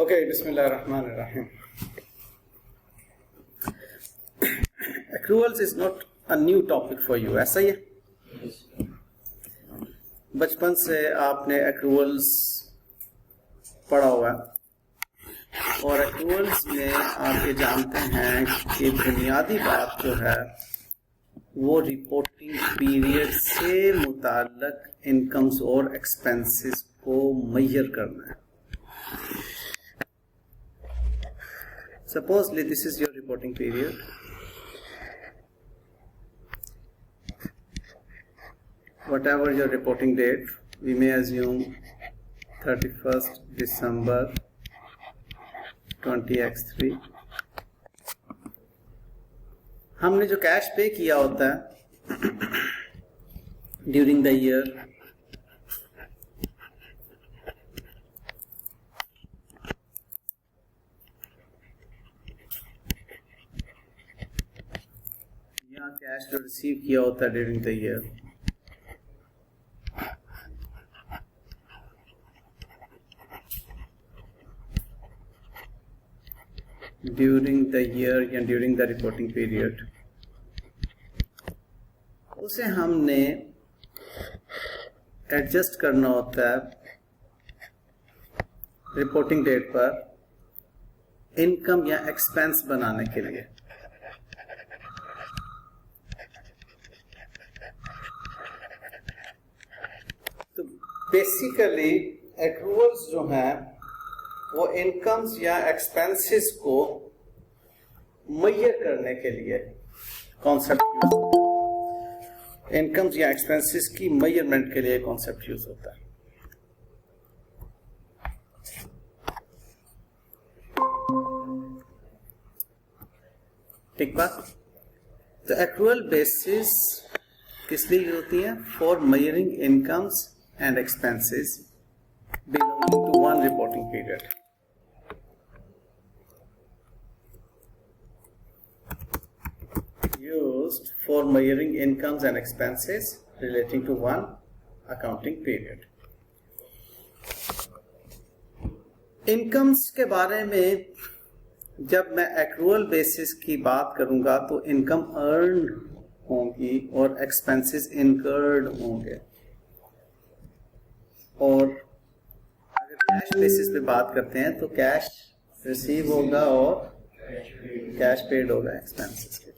Okay, Bismillahirrahmanirrahim. Accruals is not a new topic for you, ऐसा ही है? बचपन से आपने accruals पढ़ा हुआ है और accruals में आप ये जानते हैं कि बुनियादी बात जो है वो रिपोर्टिंग पीरियड से मुताल्लिक इनकम्स और एक्सपेंसेस को मेजर करना है. Supposedly this is your reporting period. Whatever your reporting date, we may assume 31st December 20x3. हमने जो कैश पे किया होता है ड्यूरिंग द ईयर, यहाँ कैश जो रिसीव किया होता है during the year, during the year या ड्यूरिंग द रिपोर्टिंग पीरियड, उसे हमने एडजस्ट करना होता है रिपोर्टिंग डेट पर इनकम या एक्सपेंस बनाने के लिए. तो बेसिकली एक्रूअल्स जो हैं वो इनकम्स या एक्सपेंसेस को मेजर करने के लिए कॉन्सेप्ट यूज होता है. इनकम्स या एक्सपेंसेस की मेजरमेंट के लिए कॉन्सेप्ट यूज होता है. ठीक बात. तो एक्रूअल बेसिस किस लिए यूज होती है? For measuring incomes and expenses belonging to one reporting period. Used for measuring incomes and expenses relating to one accounting period. Incomes के बारे में जब मैं accrual basis की बात करूंगा तो income earned होंगी और expenses incurred होंगे, और अगर cash basis पे बात करते हैं तो cash receive होगा और cash paid होगा expenses के.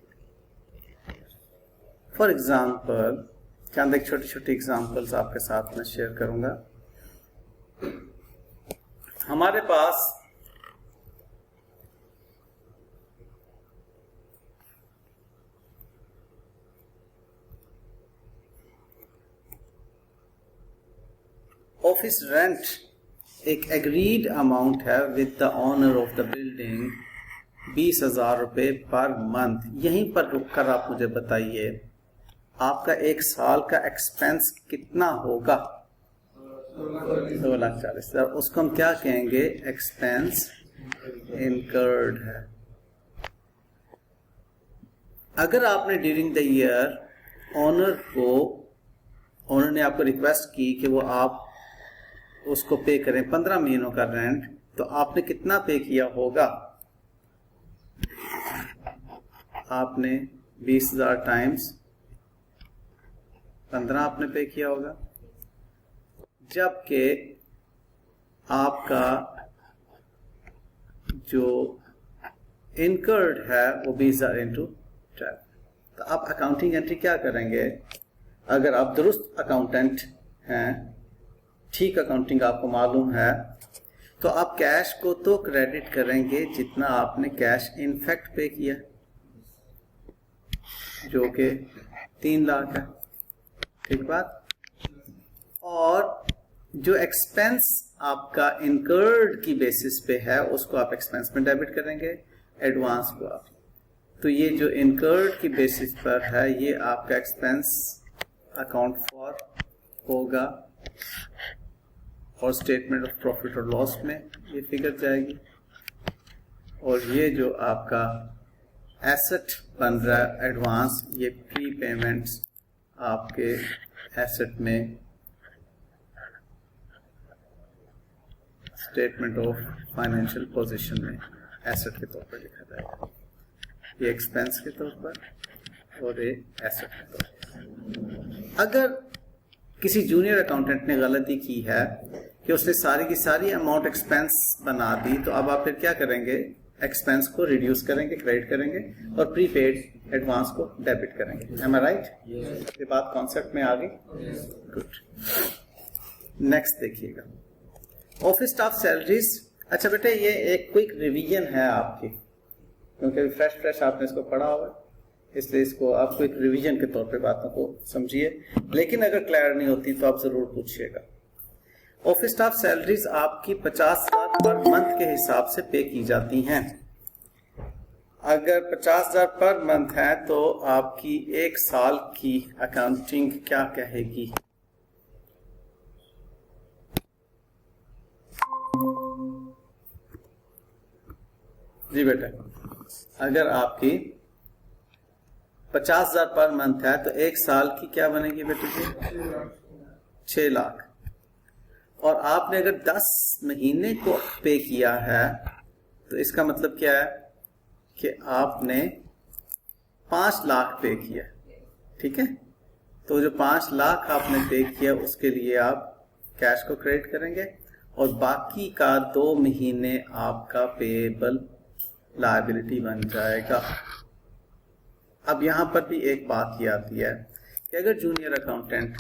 फॉर एग्जाम्पल चंद एक छोटी छोटी एग्जाम्पल्स आपके साथ में शेयर करूंगा. हमारे पास ऑफिस रेंट एक एग्रीड अमाउंट है with the owner of the building, 20,000 रुपये पर मंथ. यहीं पर रुककर आप मुझे बताइए आपका एक साल का एक्सपेंस कितना होगा? 2,40,000. उसको हम क्या कहेंगे? एक्सपेंस इनकर्ड है. अगर आपने ड्यूरिंग द ईयर ओनर ने आपको रिक्वेस्ट की कि वो आप उसको पे करें 15 महीनों का रेंट, तो आपने कितना पे किया होगा? आपने 20,000 टाइम्स 15 आपने पे किया होगा, जबकि आपका जो इनकर्ड है वो 20,000 इंटू 12. तो आप अकाउंटिंग एंट्री क्या करेंगे? अगर आप दुरुस्त अकाउंटेंट हैं, ठीक अकाउंटिंग आपको मालूम है, तो आप कैश को तो क्रेडिट करेंगे जितना आपने कैश इनफैक्ट पे किया, जो कि 3 लाख है. ठीक बात. और जो एक्सपेंस आपका इनकर्ड की बेसिस पे है उसको आप एक्सपेंस में डेबिट करेंगे, एडवांस को आप. तो ये जो इनकर्ड की बेसिस पर है ये आपका एक्सपेंस अकाउंट फॉर होगा और स्टेटमेंट ऑफ प्रॉफिट और लॉस में ये फिगर जाएगी. और ये जो आपका एसेट बन रहा है एडवांस, ये प्री पेमेंट्स आपके एसेट में स्टेटमेंट ऑफ फाइनेंशियल पोजीशन में एसेट के तौर पर लिखा जाएगा, ये एक्सपेंस के तौर पर और ये एसेट के तौर पर। अगर किसी जूनियर अकाउंटेंट ने गलती की है कि उसने सारी की सारी अमाउंट एक्सपेंस बना दी, तो अब आप फिर क्या करेंगे, एक्सपेंस को रिड्यूस करेंगे, क्रेडिट करेंगे और प्रीपेड एडवांस को डेबिट करेंगे। एम आई राइट? ये बात कॉन्सेप्ट में आ गई? गुड। नेक्स्ट देखिएगा, ऑफिस स्टाफ सैलरीज। अच्छा बेटे, ये एक क्विक रिवीजन है आपकी, क्योंकि फ्रेश आपने इसको पढ़ा हुआ है, इसलिए इसको आप क्विक रिवीजन के तौर पे बातों को समझिए, लेकिन अगर क्लियर नहीं होती तो आप जरूर पूछिएगा। ऑफिस स्टाफ सैलरीज आपकी 50,000 पर मंथ के हिसाब से पे की जाती हैं। अगर 50,000 पर मंथ है तो आपकी एक साल की अकाउंटिंग क्या कहेगी? जी बेटा, अगर आपकी 50,000 पर मंथ है तो एक साल की क्या बनेगी बेटे जी? 6 लाख। और आपने अगर 10 महीने को पे किया है तो इसका मतलब क्या है कि आपने 5 लाख पे किया, ठीक है? तो जो 5 लाख आपने पे किया उसके लिए आप कैश को क्रेडिट करेंगे और बाकी का 2 महीने आपका पेएबल लायबिलिटी बन जाएगा। अब यहां पर भी एक बात ये आती है कि अगर जूनियर अकाउंटेंट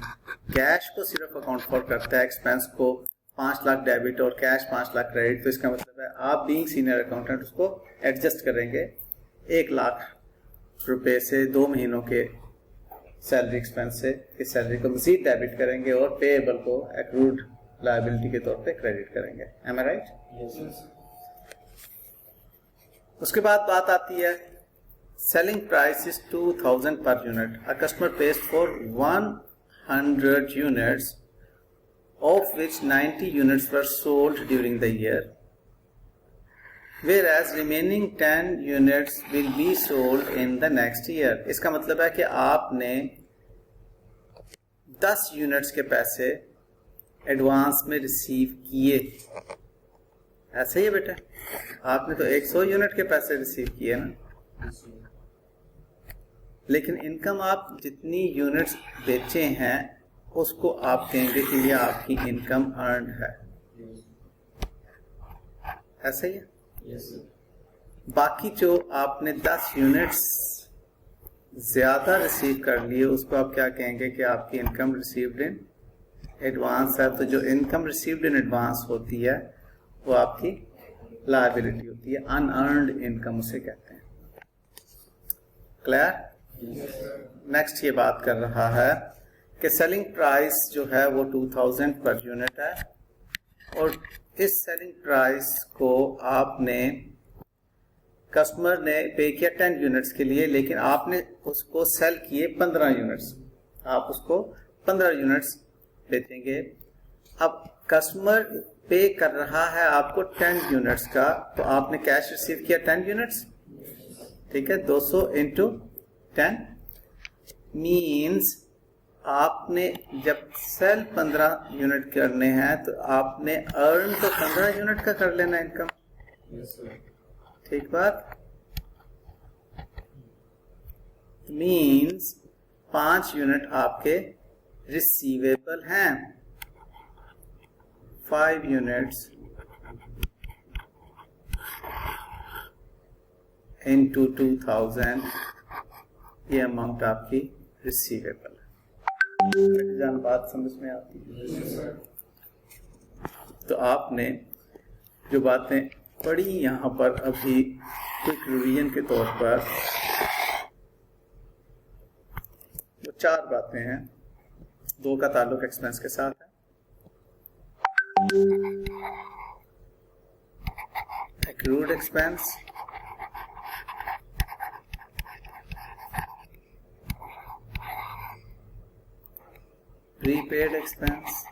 कैश को सिर्फ अकाउंट फॉर करता है, एक्सपेंस को 5 लाख डेबिट और कैश 5 लाख क्रेडिट, तो इसका मतलब है आप बीइंग सीनियर अकाउंटेंट उसको एडजस्ट करेंगे 1 लाख रुपए से 2 महीनों के सैलरी एक्सपेंस से इस सैलरी को मजीद डेबिट करेंगे और पेएबल को एक्रूड लायबिलिटी के तौर पे क्रेडिट करेंगे। एम आई राइट? यस। उसके बाद बात आती है selling price is 2000 per unit. A customer page for 100 units of which 90 units were sold during the year, whereas remaining 10 units will be sold in the next year। इसका मतलब है कि आपने 10 यूनिट्स के पैसे एडवांस में रिसीव किए, ऐसे ही है बेटा? आपने तो 100 यूनिट के पैसे रिसीव किए ना, लेकिन इनकम आप जितनी यूनिट्स बेचे हैं उसको आप कहेंगे कि ये आपकी इनकम अर्न है, ऐसा ही है? yes, बाकी जो आपने 10 यूनिट्स ज्यादा रिसीव कर लिए उसको आप क्या कहेंगे कि आपकी इनकम रिसीव्ड इन एडवांस है। तो जो इनकम रिसीव्ड इन एडवांस होती है वो आपकी लायबिलिटी होती है, अनअर्न्ड इनकम उसे कहते हैं। क्लियर? नेक्स्ट ये बात कर रहा है कि सेलिंग प्राइस जो है वो 2000 पर यूनिट है और इस सेलिंग प्राइस को आपने कस्टमर ने पे किया 10 यूनिट्स के लिए, लेकिन आपने उसको सेल किए 15 यूनिट्स, आप उसको 15 यूनिट्स बेचेंगे। अब कस्टमर पे कर रहा है आपको 10 यूनिट्स का, तो आपने कैश रिसीव किया 10 यूनिट्स, ठीक है? 200 इंटू 10 मीन्स आपने जब सेल 15 यूनिट करने हैं तो आपने अर्न तो 15 यूनिट का कर लेना इनकम। ठीक बात? मीन्स 5 यूनिट आपके रिसीवेबल हैं, 5 यूनिट्स इंटू 2000, ये अमाउंट आपकी रिसीवेबल है। जान बात समझ में आती है? तो आपने जो बातें पढ़ी यहाँ पर अभी क्विक रिवीजन के तौर पर, वो 4 बातें हैं। 2 का ताल्लुक एक्सपेंस के साथ है, एक्रूड एक्सपेंस, प्रीपेड एक्सपेंस,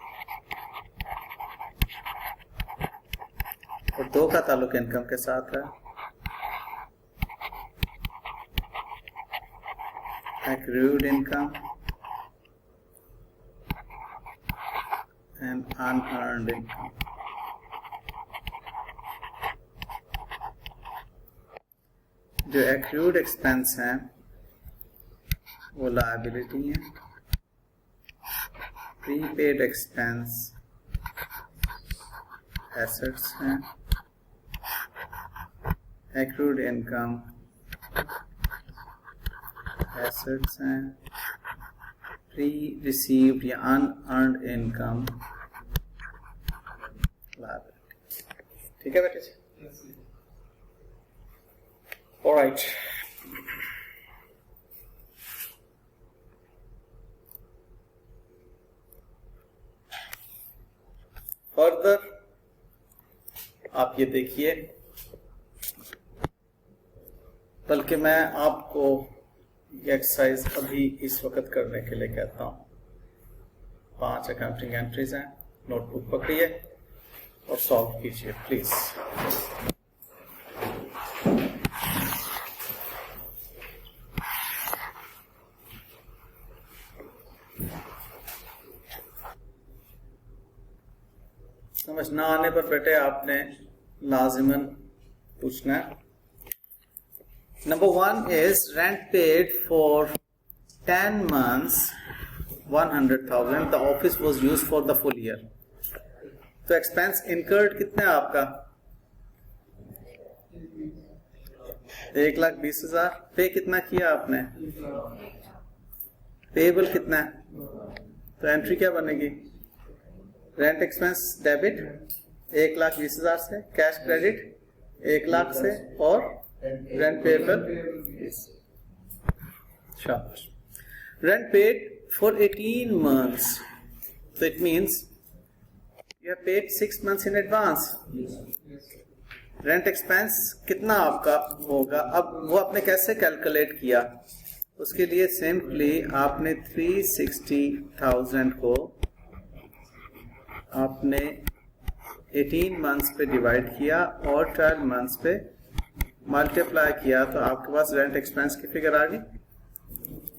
और 2 का ताल्लुक इनकम के साथ है, accrued income and unearned income। जो एक्रूड एक्सपेंस हैं वो लायबिलिटी है, प्रीपेड एक्सपेंस एसेट्स हैं, एक्रूड इनकम एसेट्स हैं, प्री रिसीव्ड या अनअर्न्ड इनकम लायबिलिटी। ठीक है बेटे जी? ऑलराइट, फर्दर आप ये देखिए, बल्कि मैं आपको ये एक्सरसाइज अभी इस वक्त करने के लिए कहता हूं। 5 अकाउंटिंग एंट्रीज हैं, नोटबुक पकड़िए और सॉल्व कीजिए प्लीज। समझ ना आने पर बेटे आपने लाजिमन पूछना है। Number 1 is rent paid for 10 months, 100,000. The office was used for the full year. तो expense incurred कितना है आपका? 1,20,000। पे कितना किया आपने? पेबल कितना है? तो एंट्री क्या बनेगी? रेंट एक्सपेंस डेबिट 1,20,000 से, कैश क्रेडिट 1,00,000 से, और रेंट पेबल शाबाश। Rent paid for 18 months, so it means you have paid 6 months in advance. Rent expense कितना आपका होगा? अब वो आपने कैसे कैलकुलेट किया? उसके लिए सिंपली आपने 360,000 को आपने 18 मंथ्स पे डिवाइड किया और 12 मंथ्स पे मल्टीप्लाई किया, तो आपके पास रेंट एक्सपेंस की फिगर आ गई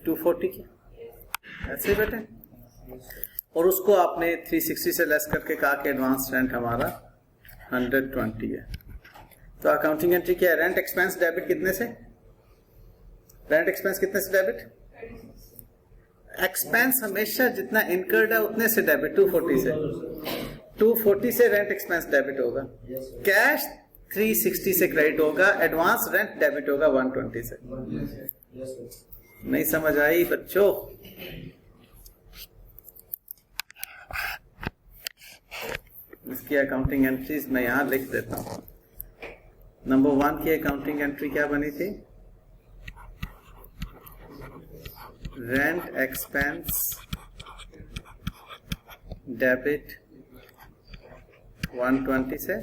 240 की। ऐसे ही बेटे, और उसको आपने 360 से लेस करके कहा कि एडवांस रेंट हमारा 120 है। तो अकाउंटिंग एंट्री क्या है? रेंट एक्सपेंस डेबिट कितने से? रेंट एक्सपेंस कितने से डेबिट? एक्सपेंस हमेशा जितना इनकर्ड है उतने से डेबिट, 240 से। 240 से रेंट एक्सपेंस डेबिट होगा, कैश 360 से क्रेडिट होगा, एडवांस रेंट डेबिट होगा 120 से। नहीं समझ आई बच्चों? इसकी अकाउंटिंग एंट्रीज मैं यहां लिख देता हूं। नंबर 1 की अकाउंटिंग एंट्री क्या बनी थी? रेंट एक्सपेंस डेबिट 120 से,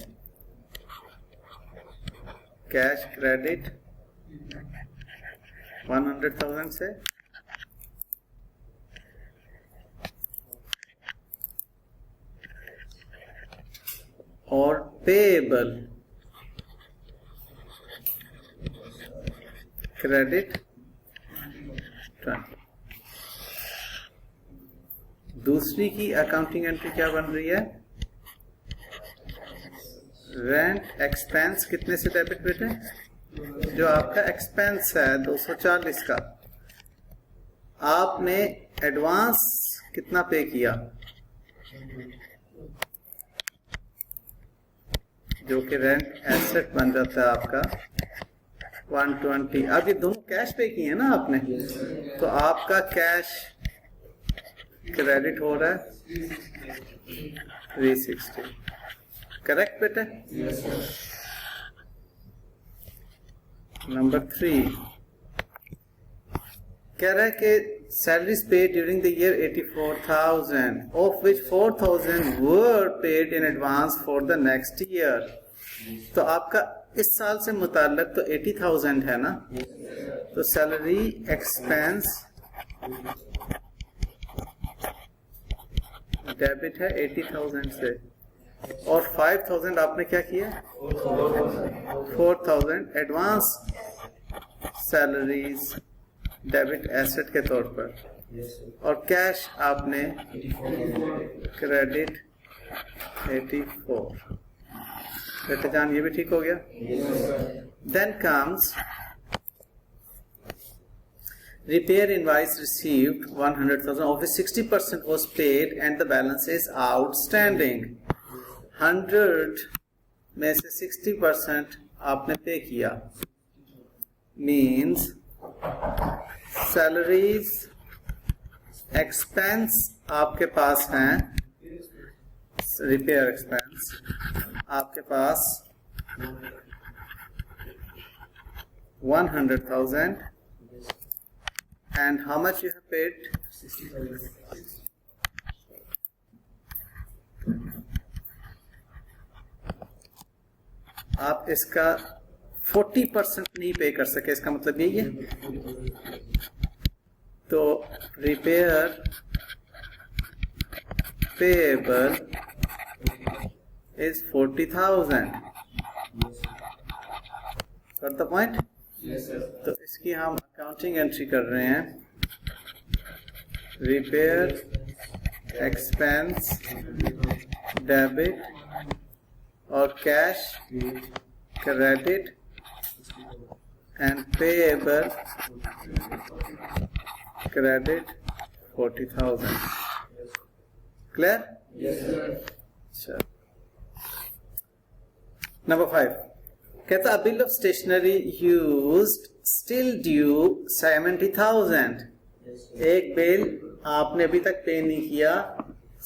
कैश क्रेडिट 100,000 से, और पेएबल क्रेडिट 20। दूसरी की अकाउंटिंग एंट्री क्या बन रही है? रेंट एक्सपेंस कितने से डेबिट बेटे? जो आपका एक्सपेंस है 240 का, आपने एडवांस कितना पे किया? जो कि रेंट एसेट बन जाता है आपका 120। अब ये दोनों कैश पे किए ना आपने, तो आपका कैश क्रेडिट हो रहा है 360। करेक्ट बेटे? नंबर 3 कह रहा है कि salaries paid during the year 84,000, of which 4,000 were paid in advance for the next year. तो आपका इस साल से मुताल्लिक तो 80,000 है ना, तो सैलरी एक्सपेंस डेबिट है 80,000 से, और 5,000 आपने क्या किया? 4,000 एडवांस सैलरीज डेबिट एसेट के तौर पर, और कैश आपने क्रेडिट 84। बेटे जान ये भी ठीक हो गया। Then comes repair invoice received 100,000, of which 60% was paid and the balance is outstanding. 100 में से 60% आपने पे किया, means salaries expense आपके पास हैं, repair expense आपके पास 100,000 and how much you have paid? 60,000. आप इसका 40% नहीं पे कर सके, इसका मतलब यही है. तो repair payable is 40,000. Got the point? Yes, sir. तो इसकी हम अकाउंटिंग एंट्री कर रहे हैं. रिपेयर एक्सपेंस डेबिट और cash credit and payable credit 40,000. Clear? Yes sir. Number 5 कहता a bill of stationery used still due 70,000. एक बिल आपने अभी तक पे नहीं किया,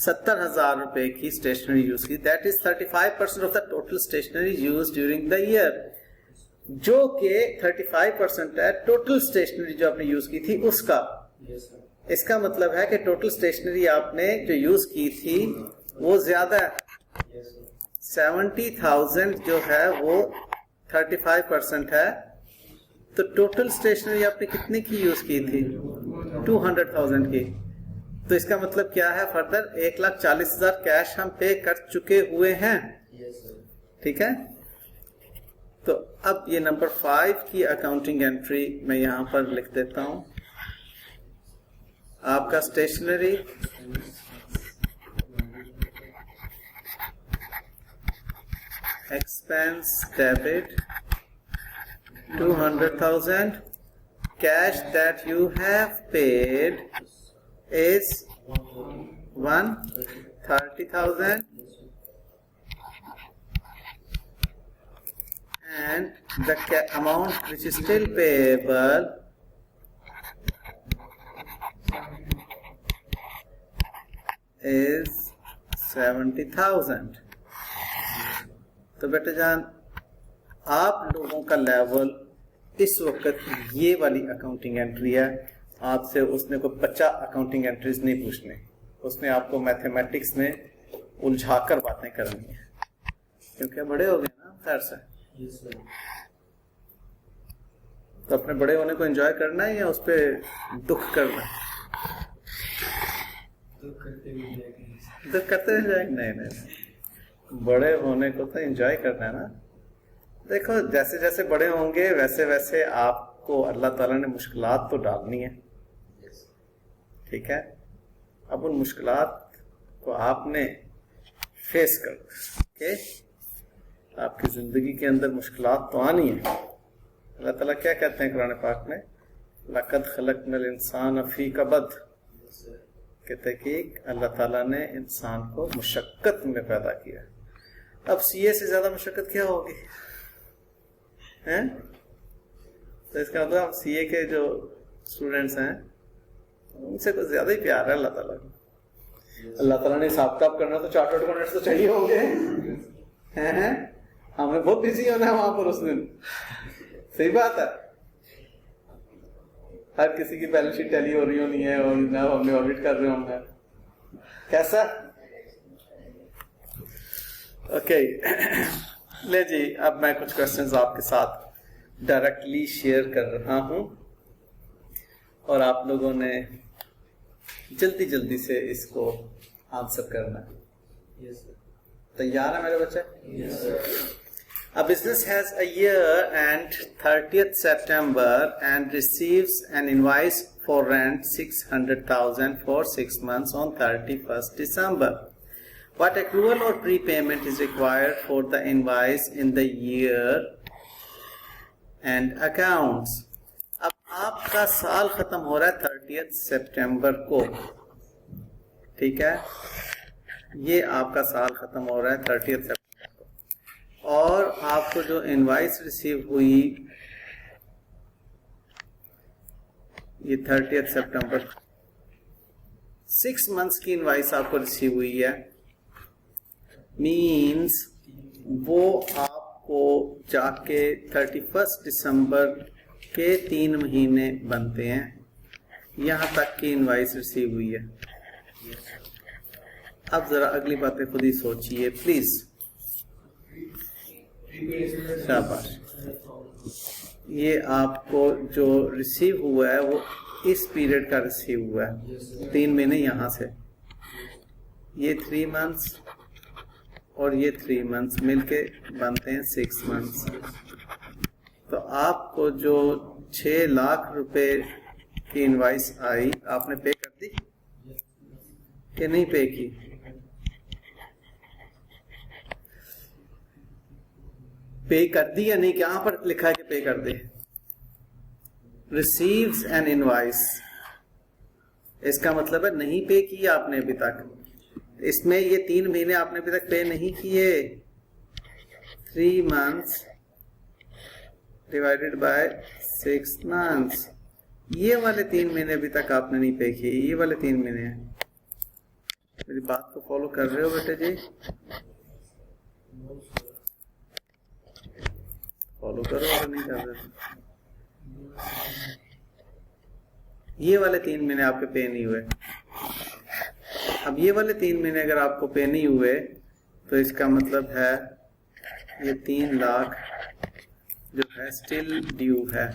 70,000 रुपए की स्टेशनरी यूज की. That is 35% of the total stationery use during the year, जो कि 35% है टोटल स्टेशनरी जो आपने यूज की थी उसका. इसका मतलब है कि टोटल स्टेशनरी आपने जो यूज की थी वो ज्यादा है. 70,000 जो है वो 35% है. तो टोटल स्टेशनरी आपने कितने की यूज की थी? 200,000 की. तो इसका मतलब क्या है? फर्दर 1,40,000 कैश हम पे कर चुके हुए हैं. ठीक है. तो अब ये नंबर 5 की अकाउंटिंग एंट्री मैं यहां पर लिख देता हूं. आपका stationery expense debit 200,000, cash that you have paid is 130,000 and the amount which is still payable is 70,000. तो बेटे जान, आप लोगों का लेवल इस वक्त ये वाली अकाउंटिंग एंट्री है. आपसे उसने कोई 50 अकाउंटिंग एंट्रीज नहीं पूछने, उसने आपको मैथमेटिक्स में उलझाकर बातें करनी है, क्योंकि बड़े हो गए ना. खैर से तो अपने बड़े होने को एंजॉय करना है या उस पर दुख करना है? दुख करते हुए जाएंगे? नहीं, बड़े होने को तो एंजॉय करना है ना. देखो, जैसे जैसे बड़े होंगे वैसे वैसे आपको अल्लाह ताला ने मुश्किलात तो डालनी है. ठीक है. अब उन मुश्किलात को आपने फेस कर. ओके, आपकी जिंदगी के अंदर मुश्किलात तो आनी है. अल्लाह ताला क्या कहते हैं कुरान पाक में? लक़द खलक़नल इंसान फी कबद. कहते हैं कि अल्लाह ताला ने इंसान को मुशक्कत में पैदा किया. अब सीए से ज्यादा मुशक्कत क्या होगी? हैं? तो इसका मतलब सीए के जो स्टूडेंट्स हैं उनसे कुछ ज्यादा ही प्यार है अल्लाह ताला को. अल्लाह ताला ने हिसाब किताब करना तो चार्टर्ड अकाउंटेंट्स तो चाहिए होंगे. हैं? हमें बहुत बिजी होना है वहां पर उस दिन. सही बात है. हर किसी की बैलेंस शीट टैली हो रही होनी है और जनाब हमने ऑडिट कर रहे होंगे. कैसा? ओके. ले जी, अब मैं कुछ क्वेश्चंस आपके साथ डायरेक्टली शेयर कर रहा हूं और आप लोगों ने जल्दी जल्दी से इसको आंसर करना है. yes, तैयार है मेरे बच्चे? yes, A business has a year and 30th September and receives an invoice for rent 600,000 for 6 months on 31st December. What accrual or prepayment is required for the invoice in the year and accounts? अब आप आपका साल खत्म हो रहा है 30 सितंबर को, ठीक है, ये आपका साल खत्म हो रहा है 30 सितंबर को, और आपको जो इनवाइस रिसीव हुई ये 30 सितंबर, 6 मंथ्स की इनवाइस आपको रिसीव हुई है, मींस वो आपको जाके 31 दिसंबर के 3 महीने बनते हैं, यहां तक की इनवाइस रिसीव हुई है। अब जरा अगली बातें खुद ही सोचिए प्लीज। शाबाश। ये आपको जो रिसीव हुआ है वो इस पीरियड का रिसीव हुआ है, 3 महीने यहां से, ये 3 मंथ्स और ये 3 मंथ्स मिलके बनते हैं 6 मंथ्स। तो आपको जो 6 लाख रुपए की इनवाइस आई, आपने पे कर दी कि नहीं पे की? पे कर दी या नहीं? कहां पर लिखा है कि पे कर दे? रिसीव्स एन इनवाइस, इसका मतलब है नहीं पे की आपने अभी तक। इसमें ये 3 महीने आपने अभी तक पे नहीं किए। 3 मंथ्स डिवाइडेड बाय 6 मंथ्स, ये वाले 3 महीने अभी तक आपने नहीं पे किए, ये वाले 3 महीने हैं। मेरी बात को फॉलो कर रहे हो बेटे जी? फॉलो करो अगर नहीं कर रहे। ये वाले 3 महीने आपके पे नहीं हुए। अब ये वाले 3 महीने अगर आपको पे नहीं हुए तो इसका मतलब है ये 3 लाख जो है स्टिल ड्यू है।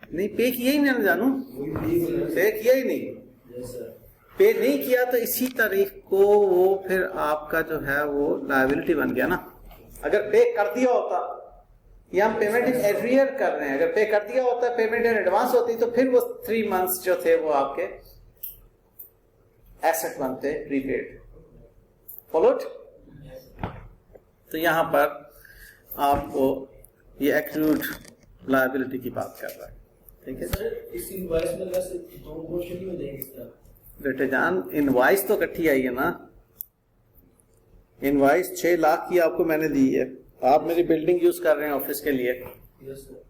नहीं पे किया ही नहीं जानू, पे किया ही नहीं, पे नहीं किया तो इसी तारीख को वो फिर आपका जो है वो लायबिलिटी बन गया ना। अगर पे कर दिया होता, ये हम पेमेंट इन एरियर कर रहे हैं, अगर पे कर दिया होता, पेमेंट इन एडवांस होती तो फिर वो 3 मंथ्स जो थे वो आपके एसेट बनते, प्रीपेड। फॉलोड? तो यहां पर आपको ये एक्रूड लायबिलिटी की बात कर रहा है, ठीक है सर। इस इनवॉइस में बस 2 पोर्शन ही हो जाएंगे इसका। बेटे जान, इनवॉइस तो इकट्ठी आई है ना। इनवॉइस 6 लाख की आपको मैंने दी है, आप मेरी बिल्डिंग यूज कर रहे हैं ऑफिस के लिए।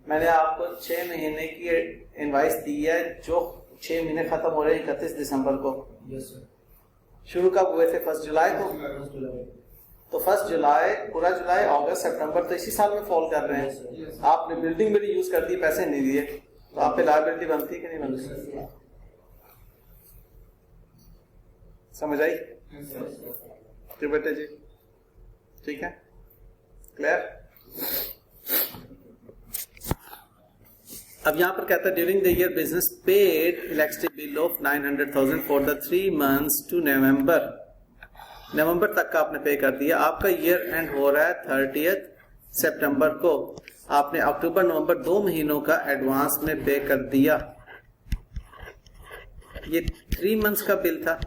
मैंने आपको 6 महीने की इनवॉइस दी है, जो 6 महीने खत्म हो रहे हैं 31 दिसंबर को। शुरू कब हुए थे? 1 जुलाई को। तो 1 जुलाई, पूरा जुलाई, अगस्त, सितंबर, तो इसी साल में फॉल कर रहे हैं। आपने बिल्डिंग मेरी यूज कर दी, पैसे नहीं दिए, तो आप पे लायबिलिटी बनती है कि नहीं बनती? समझ आई जी बेटे जी? ठीक है, क्लियर? अब यहां पर कहता है during the year business paid electricity bill of 900,000 for the 3 months to November तक का आपने पे कर दिया। आपका ईयर एंड हो रहा है 30 सितंबर को, आपने अक्टूबर नवंबर 2 महीनों का एडवांस में पे कर दिया। ये 3 मंथ्स का बिल था,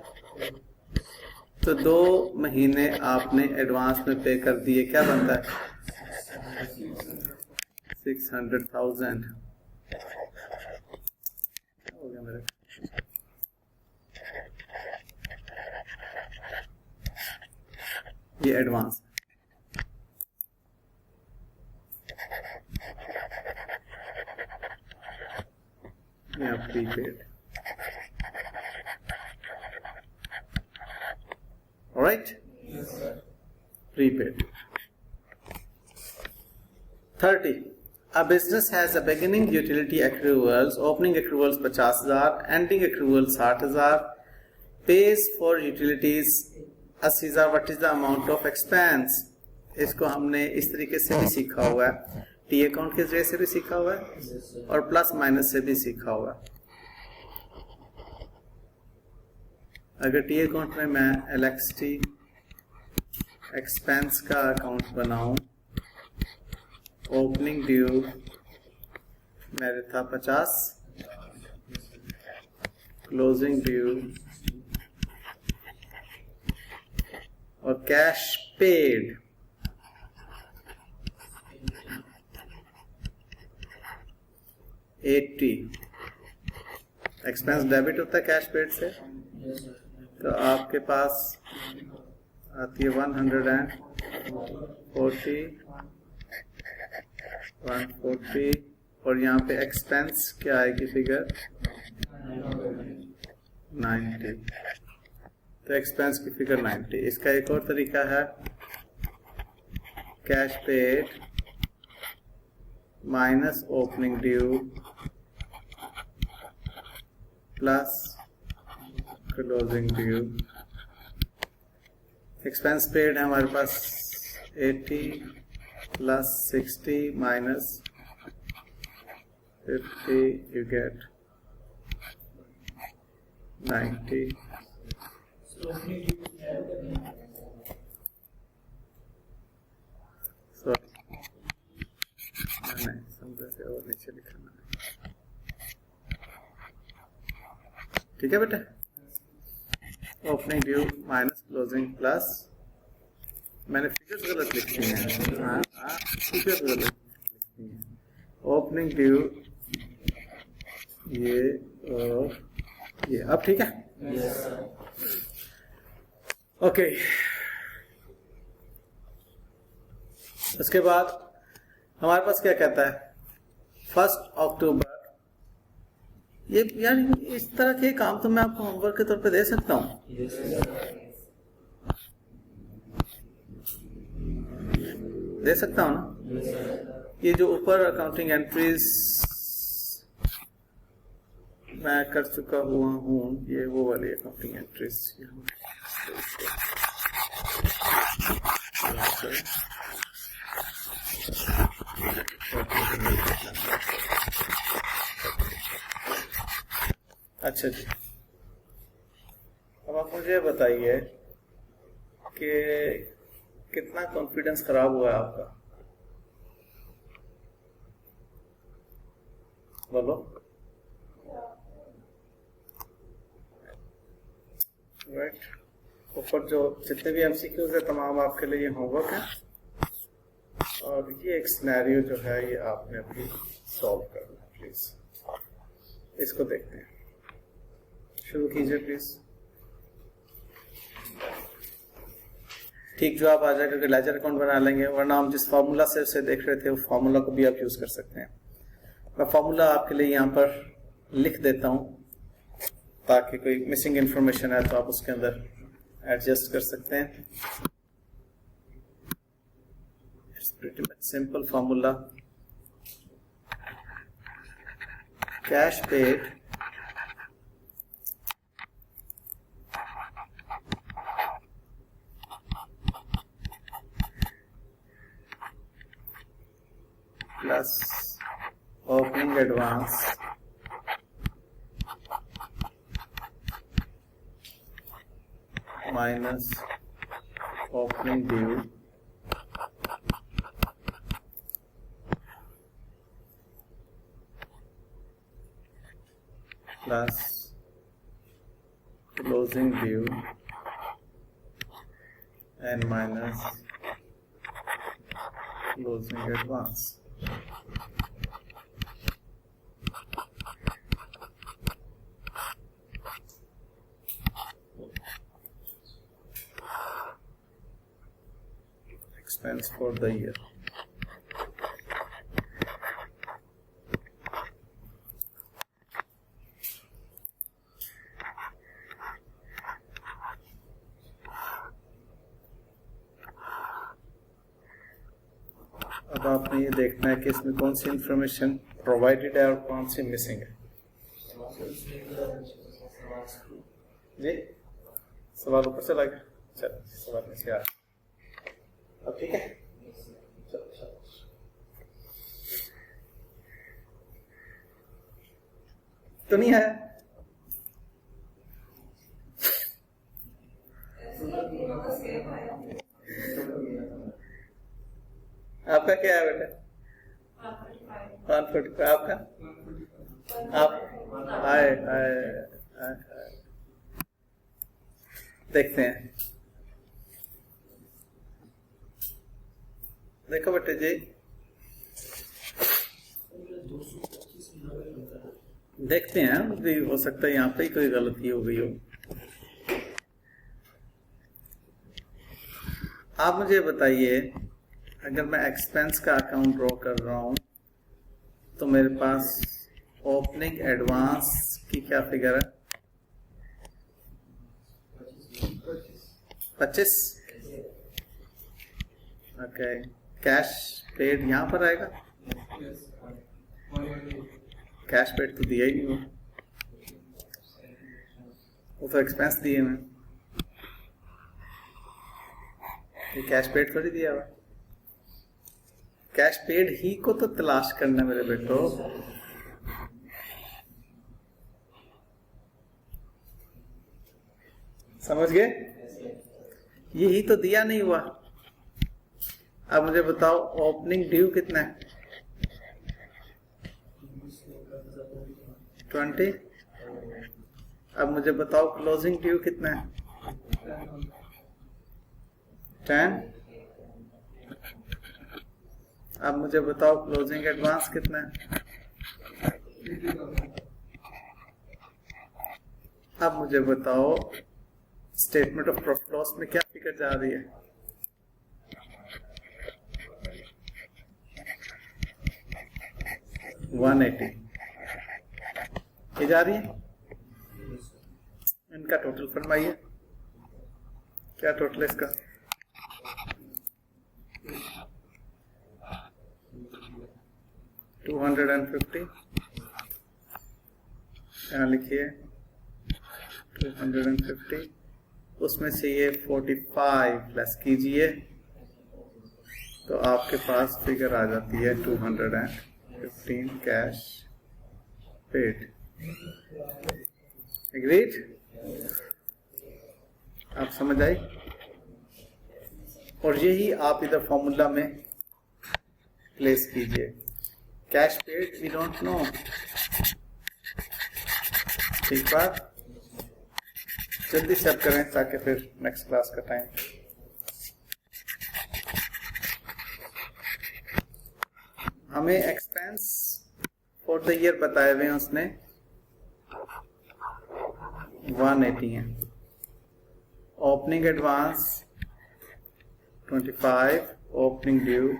तो 2 महीने आपने एडवांस में पे कर दिए। क्या बनता है? 600,000 हो गया मेरे। ये एडवांस। या prepaid. Alright? Yes, sir. Prepaid. 30. A business has a beginning utility accruals, opening accruals 50,000, ending accruals 60,000, pays for utilities 80,000. What is the amount of expense? इसको हमने इस तरीके से भी सीखा हुआ है, टी अकाउंट के जरिए से भी सीखा हुआ है और प्लस माइनस से भी सीखा हुआ है। अगर टी अकाउंट में मैं इलेक्ट्रिसिटी एक्सपेंस का अकाउंट बनाऊं, ओपनिंग ड्यू मेरे था 50, क्लोजिंग ड्यू और कैश पेड 80। एक्सपेंस डेबिट होता है कैश पेड से, तो आपके पास आती है 140 और यहाँ पे एक्सपेंस क्या आएगी फिगर 90। तो एक्सपेंस की फिगर 90। इसका एक और तरीका है cash paid minus opening due plus closing due. Expense paid है हमारे पास 80 प्लस 60 माइनस 50, you get 90। नहीं समझा से और नीचे लिखना है। ठीक है बेटा, opening due minus closing plus, मैंने फिगर्स गलत लिखी हैं। फिगर्स गलत लिखी हैं। ओपनिंग ड्यू ये और ये, अब ठीक है। ओके, उसके बाद हमारे पास क्या कहता है 1 अक्टूबर। ये यार इस तरह के काम तो मैं आपको होमवर्क के तौर पे दे सकता हूँ। दे सकता हूँ ना। ये जो ऊपर अकाउंटिंग एंट्रीज मैं कर चुका हुआ हूँ, ये वो वाली अकाउंटिंग एंट्रीज। अच्छा जी, अब आप मुझे बताइए कि कितना कॉन्फिडेंस खराब हुआ है आपका, बोलो। राइट, ऊपर जो जितने भी एमसीक्यूज है तमाम आपके लिए होमवर्क है, और ये एक सिनेरियो जो है ये आपने अभी सॉल्व करना है। प्लीज इसको देखते हैं, शुरू कीजिए प्लीज। ठीक जवाब आ जाएगा कि लेजर अकाउंट बना लेंगे, वरना हम जिस फार्मूला से उसे देख रहे थे वो फार्मूला को भी आप यूज कर सकते हैं। मैं फार्मूला आपके लिए यहाँ पर लिख देता हूँ ताकि कोई मिसिंग इंफॉर्मेशन है तो आप उसके अंदर एडजस्ट कर सकते हैं। It's pretty much simple formula. Cash paid plus opening advance minus opening due plus closing due and minus closing advance. Expense for the year. अब आपने ये देखना है कि इसमें कौन सी इंफॉर्मेशन प्रोवाइडेड है और कौन सी मिसिंग है। जी सवाल ऊपर चला गया, चलो सवाल नीचे आ रहा। अब ठीक है, तो नहीं है आपका क्या है बेटा? 145 आपका? आप आए आए आए देखते हैं। देखो बेटे जी, देखते हैं, भी हो सकता है यहाँ पे ही कोई गलती हो गई हो। आप मुझे बताइए, अगर मैं एक्सपेंस का अकाउंट ड्रॉ कर रहा हूं तो मेरे पास ओपनिंग एडवांस की क्या फिगर है? 25। ओके, कैश पेड यहाँ पर आएगा? कैश पेड तो दिया ही नहीं वो तो एक्सपेंस दिए मैं, ये कैश पेड थोड़ी दिया हुआ। कैश पेड ही को तो तलाश करना मेरे बेटो। समझ गए? यही तो दिया नहीं हुआ। अब मुझे बताओ ओपनिंग ड्यू कितना है? 20। अब मुझे बताओ क्लोजिंग ड्यू कितना है? 10। अब मुझे बताओ क्लोजिंग एडवांस कितना है? अब मुझे बताओ स्टेटमेंट ऑफ प्रॉफिट लॉस में क्या फिगर जा रही है? $180 ये जा रही है। इनका टोटल फरमाइए, क्या टोटल है इसका? 250। यहाँ लिखिए 250, उसमें से ये 45 प्लस कीजिए तो आपके पास फिगर आ जाती है 215 कैश पेड। एग्रीड? आप समझ आई? और यही आप इधर फॉर्मूला में प्लेस कीजिए। Cash paid we don't know, ठीक बात? जल्दी से अब करें ताकि फिर नेक्स्ट क्लास का टाइम। हमें एक्सपेंस फॉर द ईयर बताए हुए हैं उसने 180 है। Opening advance 25, opening due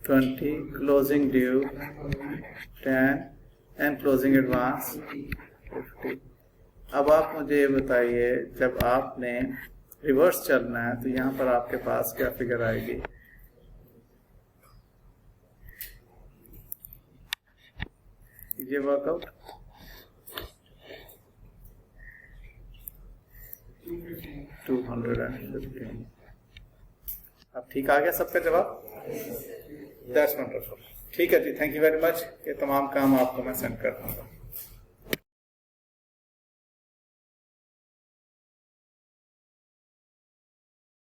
20, closing due 10 and closing advance 50। अब आप मुझे ये बताइए, जब आपने रिवर्स चलना है तो यहाँ पर आपके पास क्या फिगर आएगी? ये वर्कआउट 215। अब ठीक आ गया सबका जवाब? That's wonderful. ठीक है जी, थैंक यू वेरी मच। ये तमाम काम आपको मैं सेंड कर दूंगा।